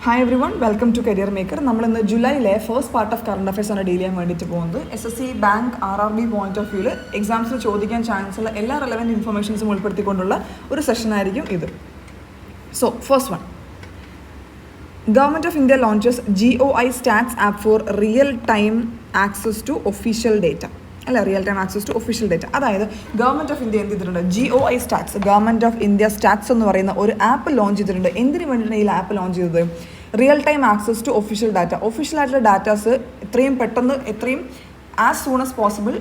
Hi everyone, welcome to career maker. നമ്മളിന്ന് ജൂലൈയിലെ first part of current affairs ആണ് deal ചെയ്യാൻ വേണ്ടിയിട്ട് പോകുന്നത്. SSC bank RRB point of വ്യൂവിൽ എക്സാംസിൽ ചോദിക്കാൻ ചാൻസ് ഉള്ള എല്ലാ റെലവൻറ്റ് ഇൻഫർമേഷൻസും ഉൾപ്പെടുത്തിക്കൊണ്ടുള്ള ഒരു സെഷനായിരിക്കും ഇത്. So first one, government of India launches GOI stats app for real time access to official data. അല്ല, real time access to official data. അതായത് ഗവൺമെൻറ് ഓഫ് ഇന്ത്യ എന്ത് ചെയ്തിട്ടുണ്ട്? GOI stats, government of India stats എന്ന് പറയുന്ന ഒരു app launch ചെയ്തിട്ടുണ്ട്. എന്തിനു വേണ്ടിയിട്ടാണ് ഈ ആപ്പ് ലോഞ്ച് ചെയ്തത്? Real time access to official data. Official ആയിട്ടുള്ള ഡാറ്റാസ് എത്രയും പെട്ടെന്ന്, എത്രയും ആസ് സൂൺ ആസ് പോസിബിൾ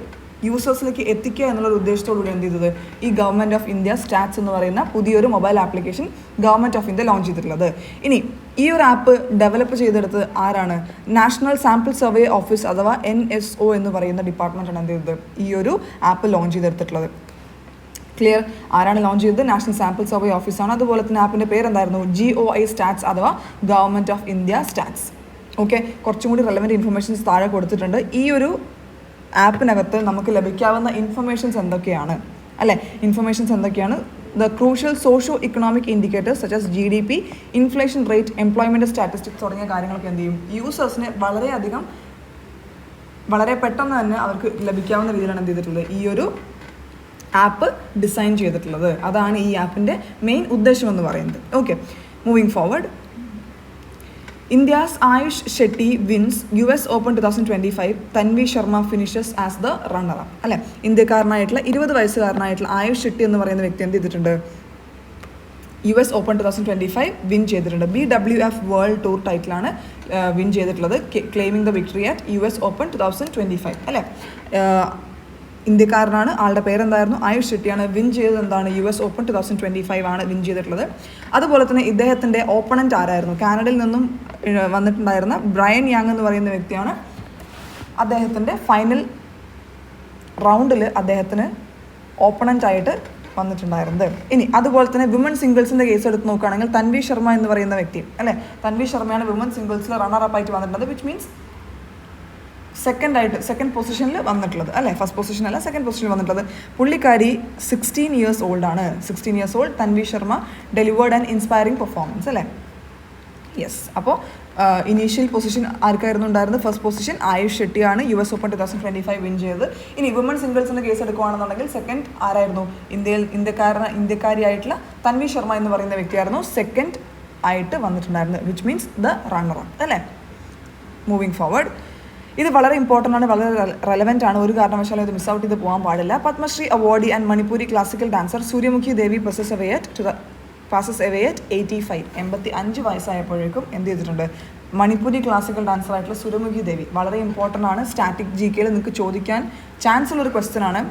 യൂസേഴ്സിലേക്ക് എത്തിക്കുക എന്നുള്ളൊരു ഉദ്ദേശത്തോടുകൂടി എന്ത് ചെയ്തത് ഈ ഗവൺമെൻറ് ഓഫ് ഇന്ത്യ സ്റ്റാറ്റ്സ് എന്ന് പറയുന്ന പുതിയൊരു mobile application government of India launch ചെയ്തിട്ടുള്ളത്. ഇനി ഈ ഒരു ആപ്പ് ഡെവലപ്പ് ചെയ്തെടുത്തത് ആരാണ്? നാഷണൽ സാമ്പിൾ സർവേ ഓഫീസ് അഥവാ NSO എന്ന് പറയുന്ന ഡിപ്പാർട്ട്മെൻറ്റാണ് എന്ത് ചെയ്തത് ഈ ഒരു ആപ്പ് ലോഞ്ച് ചെയ്തെടുത്തിട്ടുള്ളത്. ക്ലിയർ? ആരാണ് ലോഞ്ച് ചെയ്തത്? നാഷണൽ സാമ്പിൾ സർവേ ഓഫീസാണ്. അതുപോലെ തന്നെ ആപ്പിൻ്റെ പേരെന്തായിരുന്നു? GOI സ്റ്റാറ്റ്സ് അഥവാ government of India stats. Okay, കുറച്ചും കൂടി റെലവൻറ്റ് ഇൻഫർമേഷൻസ് താഴെ കൊടുത്തിട്ടുണ്ട്. ഈ ഒരു ആപ്പിനകത്ത് നമുക്ക് ലഭിക്കാവുന്ന ഇൻഫർമേഷൻസ് എന്തൊക്കെയാണ് അല്ലേ? ഇൻഫർമേഷൻസ് എന്തൊക്കെയാണ്? The crucial socio economic indicators such as GDP, inflation rate, employment statistics തുടങ്ങിയ കാര്യങ്ങളൊക്കെ എന്ത് ചെയ്യും യൂസേഴ്സിനെ വളരെ പെട്ടെന്ന് തന്നെ അവർക്ക് ലഭിക്കാവുന്ന രീതിയിലാണ് എന്ത് ചെയ്തിട്ടുള്ളത് ഈ ഒരു ആപ്പ് ഡിസൈൻ ചെയ്തിട്ടുള്ളത്. അതാണ് ഈ ആപ്പിൻ്റെ മെയിൻ ഉദ്ദേശം എന്ന് പറയുന്നത്. Okay, moving forward, India's Ayush Shetty wins US Open 2025. Tanvi Sharma finishes as the runner up. അല്ലെ, ഇന്ത്യക്കാരനായിട്ടുള്ള 20 വയസ്സുകാരനായിട്ടുള്ള ആയുഷ് ഷെട്ടി എന്ന് പറയുന്ന വ്യക്തി എന്ത് ചെയ്തിട്ടുണ്ട്? US Open 2025 വിൻ ചെയ്തിട്ടുണ്ട്. BWF വേൾഡ് ടൂർ ടൈറ്റിലാണ് വിൻ ചെയ്തിട്ടുള്ളത്. Claiming the victory at US Open 2025. അല്ലേ, ഇന്ത്യക്കാരനാണ്. ആളുടെ പേരെന്തായിരുന്നു? ആയുഷ് ഷെട്ടിയാണ്. വിൻ ചെയ്തത് എന്താണ്? US Open 2025 ആണ് വിൻ ചെയ്തിട്ടുള്ളത്. അതുപോലെ തന്നെ ഇദ്ദേഹത്തിൻ്റെ ഓപ്പണൻറ്റ് ആരായിരുന്നു? കാനഡയിൽ നിന്നും വന്നിട്ടുണ്ടായിരുന്ന ബ്രയൻ യാങ് എന്ന് പറയുന്ന വ്യക്തിയാണ് അദ്ദേഹത്തിൻ്റെ ഫൈനൽ റൗണ്ടിൽ അദ്ദേഹത്തിന് ഓപ്പണൻ്റ് ആയിട്ട് വന്നിട്ടുണ്ടായിരുന്നത്. ഇനി അതുപോലെ തന്നെ വിമൻ സിംഗിൾസിൻ്റെ കേസ് എടുത്ത് നോക്കുകയാണെങ്കിൽ തൻവി ശർമ്മ എന്ന് പറയുന്ന വ്യക്തി അല്ലേ, തൻവി ശർമ്മയാണ് വിമൻ സിംഗിൾസിൽ റണ്ണർ അപ്പ് ആയിട്ട് വന്നിട്ടുള്ളത്. വിച്ച് മീൻസ് സെക്കൻഡ് പൊസിഷനിൽ വന്നിട്ടുള്ളത് അല്ലേ, ഫസ്റ്റ് പൊസിഷൻ അല്ല, സെക്കൻഡ് പൊസിഷനിൽ വന്നിട്ടുള്ളത്. പുള്ളിക്കാരി 16 years old ആണ്. 16 years old Tanvi Sharma delivered and inspiring performance അല്ലേ. യെസ്, അപ്പോൾ ഇനീഷ്യൽ പൊസിഷൻ ആർക്കായിരുന്നു ഉണ്ടായിരുന്നത്? ഫസ്റ്റ് പൊസിഷൻ ആയുഷ് ഷെട്ടിയാണ് US Open 2025 വിൻ ചെയ്തത്. ഇനി വിമൻ സിംഗിൾസിൻ്റെ കേസ് എടുക്കുകയാണെന്നുണ്ടെങ്കിൽ സെക്കൻഡ് ആരായിരുന്നു? ഇന്ത്യക്കാരിയായിട്ടുള്ള തൻവി ശർമ്മ എന്ന് പറയുന്ന വ്യക്തിയായിരുന്നു സെക്കൻഡ് ആയിട്ട് വന്നിട്ടുണ്ടായിരുന്നത്. Which means the runner up അല്ലേ. മൂവിങ് ഫോർവേഡ്, ഇത് വളരെ ഇമ്പോർട്ടൻ്റ് ആണ്, വളരെ റെലവൻ്റ് ആണ്. ഒരു കാരണവശാലും ഇത് മിസ് ഔട്ട് ചെയ്ത് പോകാൻ പാടില്ല. Padmashri awardee and Manipuri classical dancer Suryamukhi Devi passes away at 85. 85 വയസ്സായപ്പോഴേക്കും എന്ത് ചെയ്തിട്ടുണ്ട്? മണിപ്പൂരി ക്ലാസിക്കൽ ഡാൻസർ ആയിട്ടുള്ള സൂര്യമുഖി ദേവി. വളരെ ഇമ്പോർട്ടൻ്റ് ആണ്. സ്റ്റാറ്റിക് GKയിൽ നിങ്ങൾക്ക് ചോദിക്കാൻ ചാൻസ് ഉള്ളൊരു ക്വസ്റ്റ്യൻ ആണ്.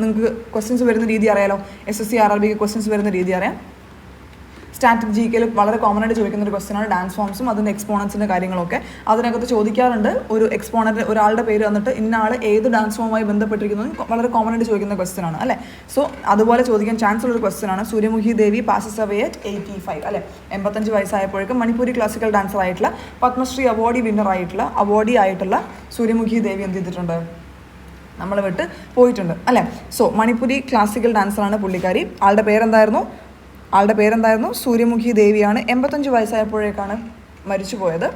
നിങ്ങൾക്ക് ക്വസ്റ്റ്യൻസ് വരുന്ന രീതി അറിയാലോ. SSC RRBക്ക് ക്വസ്റ്റ്യൻസ് വരുന്ന രീതി അറിയാം. സ്റ്റാറ്റിക് GKയിൽ വളരെ കോമൺ ആയിട്ട് ചോദിക്കുന്ന ഒരു ക്വസ്റ്റ്യനാണ് ഡാൻസ് ഫോംസും അതിൻ്റെ എക്സ്പോണൻസിൻ്റെ കാര്യങ്ങളൊക്കെ. അതിനകത്ത് ചോദിക്കാറുണ്ട്. ഒരു എക്സ്പോണൻ്റ് ഒരാളുടെ പേര് വന്നിട്ട് ഇന്ന ആൾ ഏത് ഡാൻസ് ഫോമുമായി ബന്ധപ്പെട്ടിരിക്കുന്നത് വളരെ കോമൺ ആയിട്ട് ചോദിക്കുന്ന ക്വസ്റ്റ്യനാണ് അല്ലേ. സോ അതുപോലെ ചോദിക്കാൻ ചാൻസ് ഉള്ളൊരു ക്വസ്റ്റ്യനാണ്. സൂര്യമുഖി ദേവി പാസസ് അവേ അറ്റ് 85 അല്ലേ. 85 വയസ്സായപ്പോഴേക്കും മണിപ്പൂരി ക്ലാസിക്കൽ ഡാൻസർ ആയിട്ടുള്ള പത്മശ്രീ അവാർഡി ആയിട്ടുള്ള സൂര്യമുഖി ദേവി എന്ത് ചെയ്തിട്ടുണ്ട്? നമ്മളെ വിട്ട് പോയിട്ടുണ്ട് അല്ലേ. സോ മണിപ്പൂരി ക്ലാസിക്കൽ ഡാൻസറാണ് പുള്ളിക്കാരി. ആളുടെ പേരെന്തായിരുന്നു? സൂര്യമുഖി ദേവിയാണ്. 85 വയസ്സായപ്പോഴേക്കാണ് മരിച്ചു പോയത്.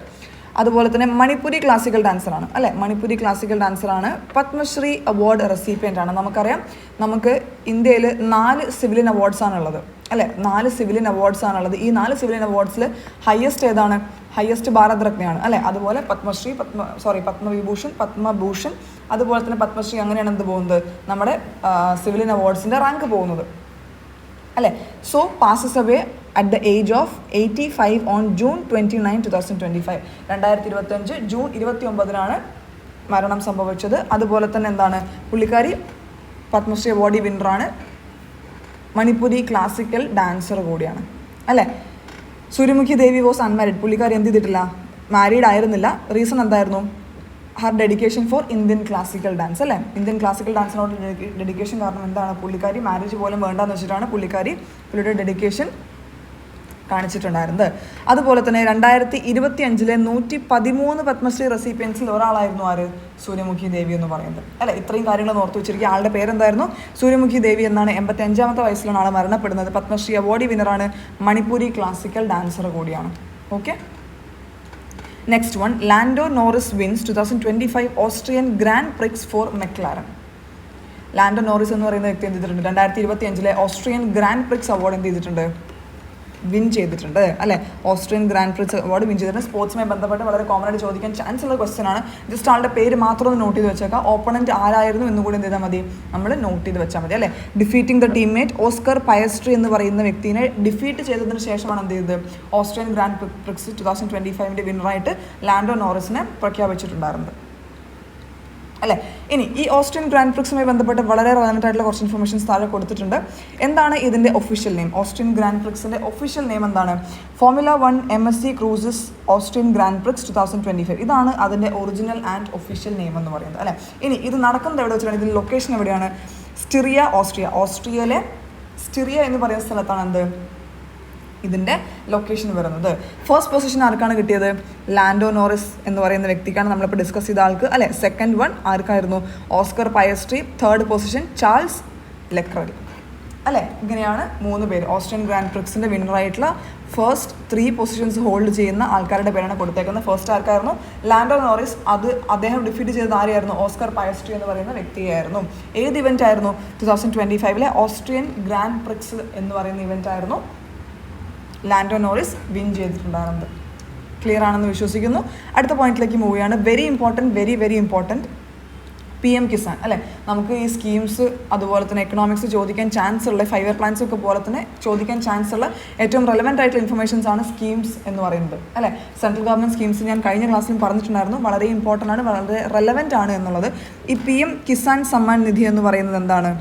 അതുപോലെ തന്നെ മണിപ്പൂരി ക്ലാസിക്കൽ ഡാൻസറാണ് അല്ലേ. മണിപ്പൂരി ക്ലാസിക്കൽ ഡാൻസറാണ്. പത്മശ്രീ അവാർഡ് റെസിപ്പിയൻ്റ് ആണ്. നമുക്കറിയാം, നമുക്ക് ഇന്ത്യയിൽ 4 സിവിലിയൻ അവാർഡ്സാണുള്ളത് അല്ലേ. 4 സിവിലിയൻ അവാർഡ്സാണുള്ളത്. ഈ 4 സിവിലിയൻ അവാർഡ്സിൽ ഹയസ്റ്റ് ഏതാണ്? ഹയസ്റ്റ് ഭാരത് രത്നയാണ് അല്ലേ. അതുപോലെ പത്മഭൂഷൺ, അതുപോലെ തന്നെ പത്മശ്രീ, അങ്ങനെയാണ് എന്ത് പോകുന്നത്? നമ്മുടെ സിവിലിയൻ അവാർഡ്സിൻ്റെ റാങ്ക് പോകുന്നത് അല്ലേ. So passes away at the age of 85 on June 29, 2025. 2025 June 29 മരണം സംഭവിച്ചത്. അതുപോലെ തന്നെ എന്താണ്? പുള്ളിക്കാരി പത്മശ്രീ അവാർഡി വിന്നറാണ്. മണിപ്പൂരി ക്ലാസിക്കൽ ഡാൻസർ കൂടിയാണ് അല്ലേ. സൂര്യമുഖി ദേവി വാസ് അൺമാരിഡ്. പുള്ളിക്കാരി എന്ത് ചെയ്തിട്ടില്ല? മാരീഡ് ആയിരുന്നില്ല. റീസൺ എന്തായിരുന്നു? Har dedication for Indian classical dance അല്ലേ. ഇന്ത്യൻ ക്ലാസിക്കൽ ഡാൻസിനോട് ഡെഡിക്കേഷൻ കാരണം എന്താണ്? പുള്ളിക്കാരി മാരേജ് പോലും വേണ്ടെന്ന് വെച്ചിട്ടാണ് പുള്ളിയുടെ ഡെഡിക്കേഷൻ കാണിച്ചിട്ടുണ്ടായിരുന്നത്. അതുപോലെ തന്നെ 2025 113 പത്മശ്രീ റെസിപ്പിയൻസിൽ ഒരാളായിരുന്നു ആര്? സൂര്യമുഖി ദേവി എന്ന് പറയുന്നത് അല്ലേ. ഇത്രയും കാര്യങ്ങൾ ഓർത്ത് വെച്ചിരിക്കുക. ആളുടെ പേരെന്തായിരുന്നു? സൂര്യമുഖി ദേവി എന്നാണ്. 85-ാമത്തെ വയസ്സിലാണ് ആൾ മരണപ്പെടുന്നത്. പത്മശ്രീ അവാർഡി വിന്നറാണ്. മണിപ്പൂരി ക്ലാസിക്കൽ ഡാൻസർ കൂടിയാണ്. Okay. Next one, Lando Norris wins 2025 Austrian grand Prix for McLaren. Lando Norris എന്ന് പറയുന്ന വ്യക്തി എന്ത് ചെയ്തിട്ടുണ്ട്? 2025 ഓസ്ട്രിയൻ ഗ്രാൻഡ് പ്രിക്സ് അവാർഡ് എന്ത് ചെയ്തിട്ടുണ്ട്? വിൻ ചെയ്തിട്ടുണ്ട് അല്ലേ. Austrian grand prix award win ചെയ്തിട്ടുണ്ട്. സ്പോർട്സുമായി ബന്ധപ്പെട്ട് വളരെ കോമൺ ആയിട്ട് ചോദിക്കാൻ ചാൻസ് ഉള്ള ക്വസ്റ്റൻ ആണ്. ജസ്റ്റ് ആളുടെ പേര് മാത്രം ഒന്ന് നോട്ട് ചെയ്ത് വെച്ചേക്കാം. ഓപ്പണന്റ് ആരായിരുന്നു എന്നും കൂടി എന്ത് ചെയ്താൽ മതി? നമ്മൾ നോട്ട് ചെയ്ത് വെച്ചാൽ മതി അല്ലേ. ഡിഫീറ്റിംഗ് ദ ടീംമേറ്റ് ഓസ്കർ പയസ്ട്രി എന്ന് പറയുന്ന വ്യക്തിനെ ഡിഫീറ്റ് ചെയ്തതിന് ശേഷമാണ് എന്ത് ചെയ്തത്? ഓസ്ട്രിയൻ ഗ്രാൻഡ് പ്രിക്സ് 2025 വിന്നറായിട്ട് ലാൻഡോ നോറിസിനെ പ്രഖ്യാപിച്ചിട്ടുണ്ടായിരുന്നത് അല്ലേ. ഇനി ഈ ഓസ്ട്രിയൻ ഗ്രാൻഡ് പ്രിക്സുമായി ബന്ധപ്പെട്ട് വളരെ റെലവൻ്റ് ആയിട്ടുള്ള കുറച്ച് ഇൻഫർമേഷൻസ് താഴെ കൊടുത്തിട്ടുണ്ട്. എന്താണ് ഇതിൻ്റെ ഒഫീഷ്യൽ നെയിം? ഓസ്ട്രിയൻ ഗ്രാൻഡ് പ്രിക്സിൻ്റെ ഒഫീഷ്യൽ നെയിം എന്താണ്? Formula 1 MSC cruises Austrian grand prix 2025. ഇതാണ് അതിൻ്റെ ഒറിജിനൽ ആൻഡ് ഒഫീഷ്യൽ നെയിം എന്ന് പറയുന്നത് അല്ലേ. ഇനി ഇത് നടക്കുന്നത് എവിടെ വെച്ചിട്ടാണ്? ഇതിൻ്റെ ലൊക്കേഷൻ എവിടെയാണ്? സ്റ്റിറിയ, ഓസ്ട്രിയ. ഓസ്ട്രിയയിലെ സ്റ്റിറിയ എന്ന് പറയുന്ന സ്ഥലത്താണ് എന്ത് ഇതിൻ്റെ ലൊക്കേഷൻ വരുന്നത്. ഫസ്റ്റ് പൊസിഷൻ ആർക്കാണ് കിട്ടിയത്? ലാൻഡോ നോറിസ് എന്ന് പറയുന്ന വ്യക്തിക്കാണ്, നമ്മളിപ്പോൾ ഡിസ്കസ് ചെയ്ത ആൾക്ക് അല്ലേ. സെക്കൻഡ് വൺ ആർക്കായിരുന്നു? Oscar Piastri. Third position Charles Leclerc അല്ലേ. ഇങ്ങനെയാണ് 3 പേര് ഓസ്ട്രിയൻ ഗ്രാൻഡ് പ്രിക്സിൻ്റെ വിന്നറായിട്ടുള്ള ഫസ്റ്റ് 3 പൊസിഷൻസ് ഹോൾഡ് ചെയ്യുന്ന ആൾക്കാരുടെ പേരാണ് കൊടുത്തേക്കുന്നത്. ഫസ്റ്റ് ആർക്കായിരുന്നു? Lando Norris. അദ്ദേഹം ഡിഫീറ്റ് ചെയ്തത് ആരെയായിരുന്നു? ഓസ്കർ പയസ്ട്രി എന്ന് പറയുന്ന വ്യക്തിയായിരുന്നു. ഏത് ഇവൻ്റ് ആയിരുന്നു? 2025 ഓസ്ട്രിയൻ ഗ്രാൻഡ് പ്രിക്സ് എന്ന് പറയുന്ന ഇവൻ്റ് ആയിരുന്നു ലാൻഡോ നോറിസ് വിൻ ചെയ്തിട്ടുണ്ടായിരുന്നത്. ക്ലിയർ ആണെന്ന് വിശ്വസിക്കുന്നു. അടുത്ത പോയിന്റിലേക്ക് മൂവ് ചെയ്യാണ്. വെരി ഇമ്പോർട്ടൻറ്റ് PM കിസാൻ അല്ലേ. നമുക്ക് ഈ സ്കീംസ് അതുപോലെ തന്നെ എക്കണോമിക്സ് ചോദിക്കാൻ ചാൻസ് ഉള്ള 5 ഇയർ പ്ലാൻസ് ഒക്കെ പോലെ തന്നെ ചോദിക്കാൻ ചാൻസ് ഉള്ള ഏറ്റവും റെലവൻ്റ് ആയിട്ടുള്ള ഇൻഫർമേഷൻസ് ആണ് സ്കീംസ് എന്ന് പറയുന്നത് അല്ലേ. സെൻട്രൽ ഗവൺമെൻറ് സ്കീംസ് ഞാൻ കഴിഞ്ഞ ക്ലാസ്സിലും പറഞ്ഞിട്ടുണ്ടായിരുന്നു. വളരെ ഇമ്പോർട്ടൻ്റ് ആണ്, വളരെ റെലവൻ്റ് ആണ് എന്നുള്ളത്. ഈ PM കിസാൻ സമ്മാൻ നിധി എന്ന് പറയുന്നത് എന്താണ്?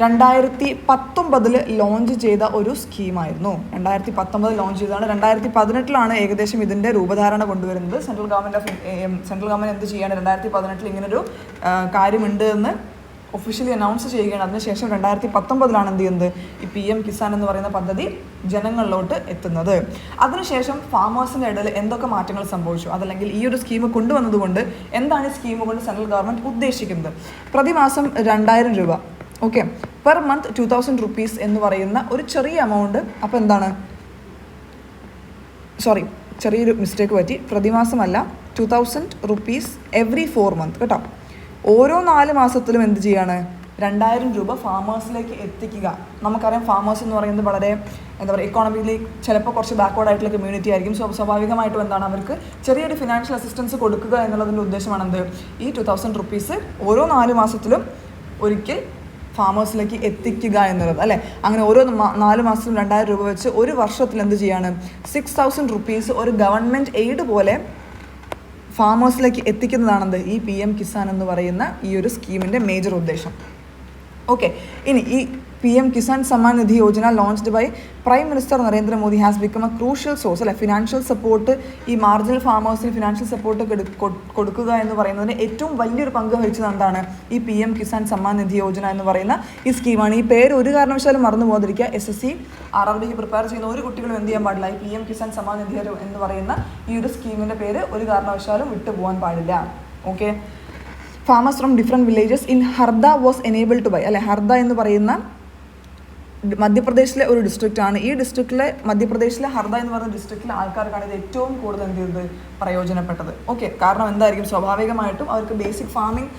2019 ലോഞ്ച് ചെയ്ത ഒരു സ്കീമായിരുന്നു. 2019 ലോഞ്ച് ചെയ്തതാണ്. 2018 ഏകദേശം ഇതിൻ്റെ രൂപധാരണ കൊണ്ടുവരുന്നത്. സെൻട്രൽ ഗവൺമെൻറ് എന്ത് ചെയ്യാണ്? 2018 ഇങ്ങനൊരു കാര്യമുണ്ട് എന്ന് ഒഫീഷ്യലി അനൗൺസ് ചെയ്യുകയാണ്. അതിനുശേഷം 2019 എന്ത് ചെയ്യുന്നത്? ഈ PM കിസാൻ എന്ന് പറയുന്ന പദ്ധതി ജനങ്ങളിലോട്ട് എത്തുന്നത്. അതിനുശേഷം ഫാമേഴ്സിൻ്റെ ഇടയിൽ എന്തൊക്കെ മാറ്റങ്ങൾ സംഭവിച്ചു, അതല്ലെങ്കിൽ ഈ ഒരു സ്കീം കൊണ്ടുവന്നതുകൊണ്ട് എന്താണ് ഈ സ്കീം കൊണ്ട് സെൻട്രൽ ഗവൺമെൻറ് ഉദ്ദേശിക്കുന്നത്? പ്രതിമാസം 2000 രൂപ, ഓക്കെ, പെർ മന്ത് 2000 റുപ്പീസ് എന്ന് പറയുന്ന ഒരു ചെറിയ എമൗണ്ട്. അപ്പോൾ എന്താണ്? ചെറിയൊരു മിസ്റ്റേക്ക് പറ്റി. പ്രതിമാസമല്ല, 2000 റുപ്പീസ് എവറി 4 മന്ത് കേട്ടോ. ഓരോ 4 മാസത്തിലും എന്ത് ചെയ്യാണ്? 2000 രൂപ ഫാമേഴ്സിലേക്ക് എത്തിക്കുക. നമുക്കറിയാം ഫാമേഴ്സ് എന്ന് പറയുന്നത് വളരെ എക്കോണമിക്കലി ചിലപ്പോൾ കുറച്ച് ബാക്ക്വേർഡ് ആയിട്ടുള്ള കമ്മ്യൂണിറ്റി ആയിരിക്കും. സ്വാഭാവികമായിട്ടും എന്താണ് അവർക്ക് ചെറിയൊരു ഫിനാൻഷ്യൽ അസിസ്റ്റൻസ് കൊടുക്കുക എന്നുള്ളതിൻ്റെ ഉദ്ദേശമാണ് എന്ത്? ഈ 2000 റുപ്പീസ് ഓരോ 4 മാസത്തിലും ഒരിക്കൽ ഫാമേഴ്സിലേക്ക് എത്തിക്കുക എന്നുള്ളത് അല്ലേ. അങ്ങനെ ഓരോ 4 മാസത്തിലും 2000 രൂപ വെച്ച് ഒരു വർഷത്തിൽ എന്ത് ചെയ്യാണ്? 6000 റുപ്പീസ് ഒരു ഗവൺമെൻറ് എയ്ഡ് പോലെ ഫാമേഴ്സിലേക്ക് എത്തിക്കുന്നതാണെന്ത്? ഈ PM കിസാൻ എന്ന് പറയുന്ന ഈ ഒരു സ്കീമിൻ്റെ മേജർ ഉദ്ദേശം. ഓക്കെ, ഇനി ഈ PM Kisan Samman Nidhi Yojana launched by prime minister Narendra Modi has become A crucial source അല്ലെ. ഫിനാൻഷ്യൽ സപ്പോർട്ട്, ഈ മാർജിനൽ ഫാമേഴ്സിന് ഫിനാൻഷ്യൽ സപ്പോർട്ട് കൊടുക്കുക എന്ന് പറയുന്നതിന് ഏറ്റവും വലിയൊരു പങ്ക് വഹിച്ചത് എന്താണ്? ഈ PM കിസാൻ സമ്മാൻ നിധി യോജന എന്ന് പറയുന്ന ഈ സ്കീമാണ്. ഈ പേര് ഒരു കാരണവശാലും മറന്നു പോകാതിരിക്കുക. SSC RRBക്ക് പ്രിപ്പയർ ചെയ്യുന്ന ഒരു കുട്ടികളും എന്ത് ചെയ്യാൻ പാടില്ല? ഈ PM കിസാൻ സമ്മാൻ നിധി എന്ന് പറയുന്ന ഈ ഒരു സ്കീമിൻ്റെ പേര് ഒരു കാരണവശാലും വിട്ടുപോകാൻ പാടില്ല. Okay, farmers from different villages in Harda was enable to buy അല്ലെ. ഹർദ എന്ന് പറയുന്ന മധ്യപ്രദേശിലെ ഒരു ഡിസ്ട്രിക്റ്റ് ആണ്. ഈ ഡിസ്ട്രിക്റ്റിലെ മധ്യപ്രദേശിലെ ഹർദ എന്ന് പറയുന്ന ഡിസ്ട്രിക്റ്റിലെ ആൾക്കാർക്കാണ് ഇത് ഏറ്റവും കൂടുതൽ എന്ത് ചെയ്തത്? പ്രയോജനപ്പെട്ടത്. ഓക്കെ, കാരണം എന്തായിരിക്കും? സ്വാഭാവികമായിട്ടും അവർക്ക് ബേസിക് ഫാമിംഗ്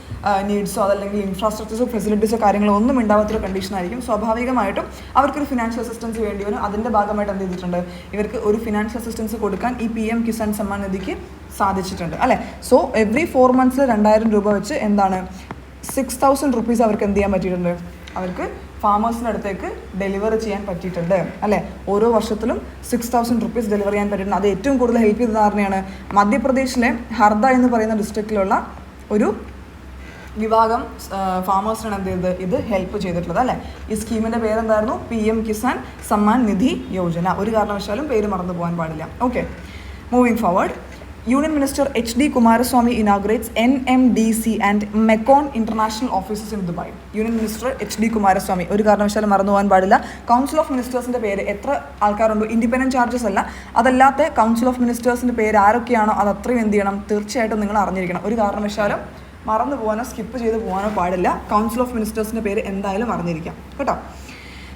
നീഡ്സോ അതല്ലെങ്കിൽ ഇൻഫ്രാസ്ട്രക്ചേഴ്സോ ഫെസിലിറ്റീസോ കാര്യങ്ങളോ ഒന്നും ഉണ്ടാവാത്തൊരു കണ്ടീഷൻ ആയിരിക്കും. സ്വാഭാവികമായിട്ടും അവർക്കൊരു ഫിനാൻഷ്യൽ അസിസ്റ്റൻസ് വേണ്ടി വരും. അതിൻ്റെ ഭാഗമായിട്ട് എന്ത് ചെയ്തിട്ടുണ്ട്? ഇവർക്ക് ഒരു ഫിനാൻഷ്യൽ അസിസ്റ്റൻസ് കൊടുക്കാൻ ഈ PM കിസാൻ സമ്മാൻ നിധിക്ക് സാധിച്ചിട്ടുണ്ട് അല്ലേ. സോ എവറി 4 മന്ത്സിൽ 2000 രൂപ വെച്ച് എന്താണ്? 6000 റുപ്പീസ് അവർക്ക് എന്ത് ചെയ്യാൻ പറ്റിയിട്ടുണ്ട്? അവർക്ക് ഫാമേഴ്സിൻ്റെ അടുത്തേക്ക് ഡെലിവർ ചെയ്യാൻ പറ്റിയിട്ടുണ്ട് അല്ലേ. ഓരോ വർഷത്തിലും 6000 റുപ്പീസ് ഡെലിവർ ചെയ്യാൻ പറ്റിയിട്ടുണ്ട്. അത് ഏറ്റവും കൂടുതൽ ഹെൽപ്പ് ചെയ്തത് ആരെയാണ്? മധ്യപ്രദേശിലെ ഹർദ എന്ന് പറയുന്ന ഡിസ്ട്രിക്റ്റിലുള്ള ഒരു വിഭാഗം ഫാമേഴ്സിനാണ് എന്ത് ചെയ്തത്? ഇത് ഹെൽപ്പ് ചെയ്തിട്ടുള്ളത് അല്ലേ. ഈ സ്കീമിൻ്റെ പേരെന്തായിരുന്നു? PM കിസാൻ സമ്മാൻ നിധി യോജന. ഒരു കാരണവശാലും പേര് മറന്നു പോകാൻ പാടില്ല. Okay, moving forward. Union Minister HD Kumaraswamy inaugurates NMDC and MECON international offices in Dubai. Union Minister HD Kumaraswamy ഒരു കാരണവശാലും മറന്നു പോകാൻ പാടില്ല. കൗൺസിൽ ഓഫ് മിനിസ്റ്റേഴ്സിൻ്റെ പേര് എത്ര ആൾക്കാരുണ്ടോ, ഇൻഡിപെൻഡൻറ്റ് ചാർജസ് അല്ല, അതല്ലാത്ത കൗൺസിൽ ഓഫ് മിനിസ്റ്റേഴ്സിൻ്റെ പേര് ആരൊക്കെയാണോ അത് അത്രയും എന്ത് ചെയ്യണം? തീർച്ചയായിട്ടും നിങ്ങൾ അറിഞ്ഞിരിക്കണം. ഒരു കാരണവശാലും മറന്നു പോകാനോ സ്കിപ്പ് ചെയ്ത് പോകാനോ പാടില്ല. കൗൺസിൽ ഓഫ് മിനിസ്റ്റേഴ്സിൻ്റെ പേര് എന്തായാലും അറിഞ്ഞിരിക്കാം കേട്ടോ.